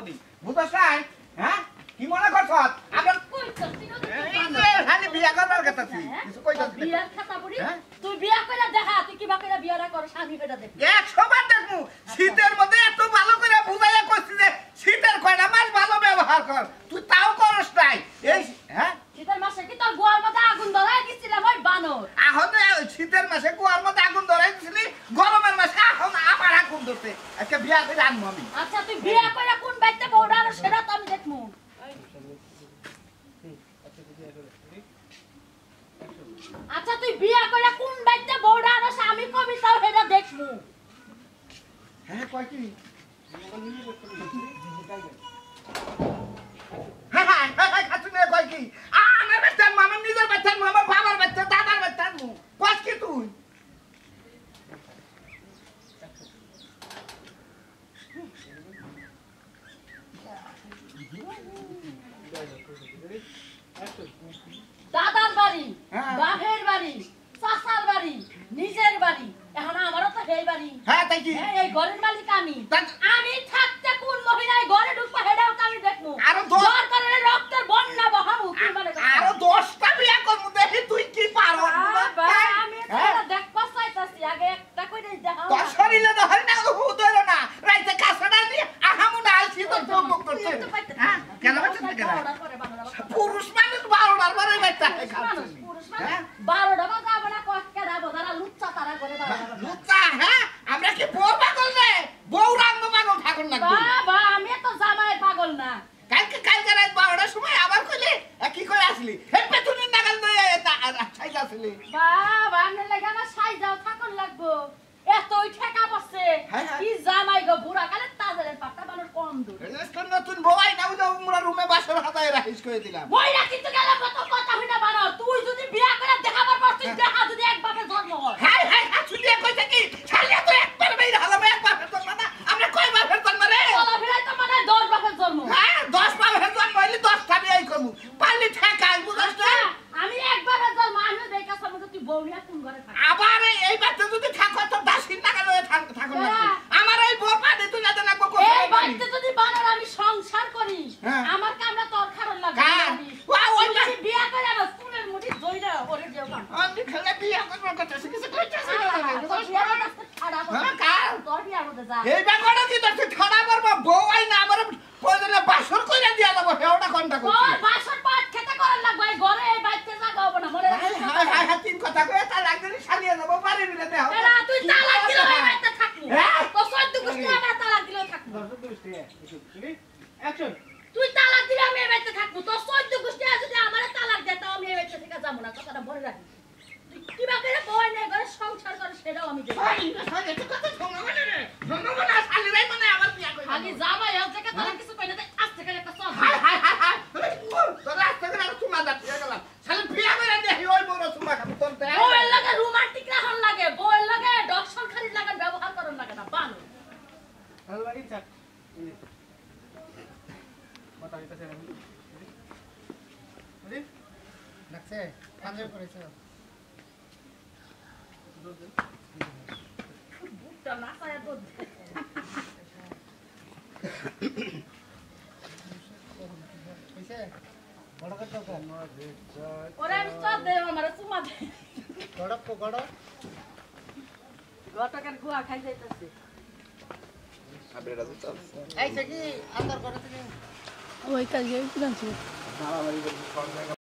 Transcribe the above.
নি বুঝছ নাই হ্যাঁ কি মনে করছ আমরা কইছস খালি বিয়া করবার কথা কিছু কইছস বিয়ার খাতা পড়ি তুই বিয়া কইরা দেখা তুই কিবা কইরা বিয়ারা কর স্বামী কইরা দেখ 100 বার দেখমু শীতের মধ্যে এত ভালো করে বুঝাইয়া কইছি যে শীতের কয়টা মাস ভালো ব্যবহার কর তুই তাও করস নাই এই হ্যাঁ শীতের মাসে কি তোর গোয়ার মধ্যে আগুন ধরাই দিছিলাম ওই বানর এখন শীতের মাসে গোয়ার মধ্যে আগুন ধরাই দিছিলি গরমের মাসে এখন আবার আগুন ধরতে আজকে বিয়া করে আনবো আমি আচ্ছা তুই বিয়া কইরা কোন বাইতে বউডা আর সেটা তো আমি দেখমু আচ্ছা তুই বিয়া কইরা কোন বাইতে বউডা আর আমি কবিতাও হেডা দেখমু হ্যাঁ কয় কি হ্যাঁ হ্যাঁ হ্যাঁ খাচ্ছি না কয় কি আমার বাচ্চা আমার নিজের বাচ্চা আমার বাবার বাচ্চা দাদার বাচ্চা কয় কি তুই দাদার বাড়ি বাপের বাড়ি চাচার বাড়ি নিজের বাড়ি এখন আমারও তো সেই বাড়ি হ্যাঁ তাই কি এই ঘরের মালিক আমি থাকতে কোন মহিলায় ঘরে ঢুকবো হেডাও তো আমি দেখবো আরো দরকারের রক্তের বন্যা বহাবো কি মানে আরো 10টা বিয়া করবো দেখি তুই কি পারো আমি এটা দেখবা চাইতাছি আগে একটা কইরে দেখাও তোর শরীরে ধরে না হুদরে না রাইতে কাছড়া নিয়ে আহামু ডালছি তো চমক করতে হ্যাঁ কেন বাচ্চা কেন পুরুষ মানুষ 12টার পরে বাচ্চা পুরুষ মানুষ 12টা বাজা বড় কক্কা দাও যারা লুচ্চা তারা করে দাও লুচ্চা হ্যাঁ আমরা কি বউ পাগল রে বউ রাঙ্গ পাগল ঠাকুর না বাবা আমি তো জামাই পাগল না কালকে রাত 12টার সময় আবার কইলে কি করে আসলি হে পেতুনি নাগাল দই ছাইলা আসলি বাবা আমি লাগা না সাই যাও থাকুন লাগবো এতই ঠেকা পড়ছে কি জামাই গো বুড়া কালে তাজের পাটা বানর কম দূর নতুন বউই না ওই উমরা রুমে বাসর হাতায় রাখিস করে দিলাম বইরা কিন্তু গেল কত কথা হইনা বানর তুই যদি বিয়া করে দেখাবার পারছিস দেখা যদি এক বাপের জন্ম হয় হাই হাই হাসুলিয়া কইছে কি শালিয়া তো একবার বের হলাম এক বাপের জন্ম না আমরা কয় বাপের জন্ম রে চলা ফিরাই তো মানে 10 বাপের জন্ম হ্যাঁ 10 বাপের জন্ম হইলে 10টা বিয়াই করব পারলি ঠেকাই বুঝছ না আমি এক বাপের জন্ম আমি দেখা সামনে তুই বউলিয়া কোন ঘরে থাক আবার এই বাচ্চা যদি থাকো তো দাসিন নাগাল হয়ে থাকো না আমার এই বউ পানি তুই না দেনা কো এই বাড়িতে যদি বানর আমি সংসার করি আমার কামরা তোর খারাপ লাগে ওই যদি বিয়া করে না স্কুলের মুড়ি দইরা ওরে দেও কাম আমি খেলে বিয়া করব কথা কিছু কইতাছ না কার তোর বিয়া করতে যা এই বাগড়া কি তোর ঠাড়া করব বউ আই না আমার প্রয়োজনে বাসর কইরা দিয়া দেব হেওটা কোনটা কইছি ওই বাসর পাট খেতে করার লাগবে এই ঘরে এই বাইতে জায়গা হবে না মরে হাই হাই হাই তিন কথা কই তা লাগলি শালিয়া দেব পারি মিলে দেও এরা তুই তালাক দিলে এই বাইতে থাকবি তো সদ্য কুষ্টি আমার তালাক দিলে থাকবো অ্যাকশন তুই তালাক দিলে আমি এই বাইতে থাকবো তো সদ্য কুষ্টি যদি আমারে তালাক দে তাও আমি এই বাইতে থেকে যাব না কথাটা বলে রাখি তুই কিবা করে বই নে ঘরে সংসার করে সেটাও আমি দেখব এই সাথে তো কথা শোনা মানে রে শোনা মানে শালি রাই মানে আবার বিয়া কই আগে জামাই হল থেকে তোরা কিছু কই না আস্তে করে একটা সব হাই হাই হাই হাই তোর আস্তে করে চুমা দাঁড়িয়ে গেলাম শালি বিয়া করে দেই ওই বড় চুমা খাবি তোর তে বউয়ের লাগে রোমান্টিক রাখন লাগে বউয়ের লাগে দর্শন খালি লাগে ব্যবহার করন লাগে না বানো হ্যালো ইনসার কথা কইতাছে রে লাগছে কাজে করেছে বুকটা নাসায়া দুধ কইছে বড় কথা কর ওরে আমি সব দে আমারে চুমা দে গড়ক কো গড়ক গটকের গুয়া খাই যাইতাছে আইছে কি আন্দর করে থেকে ওই কালকে কি জানছো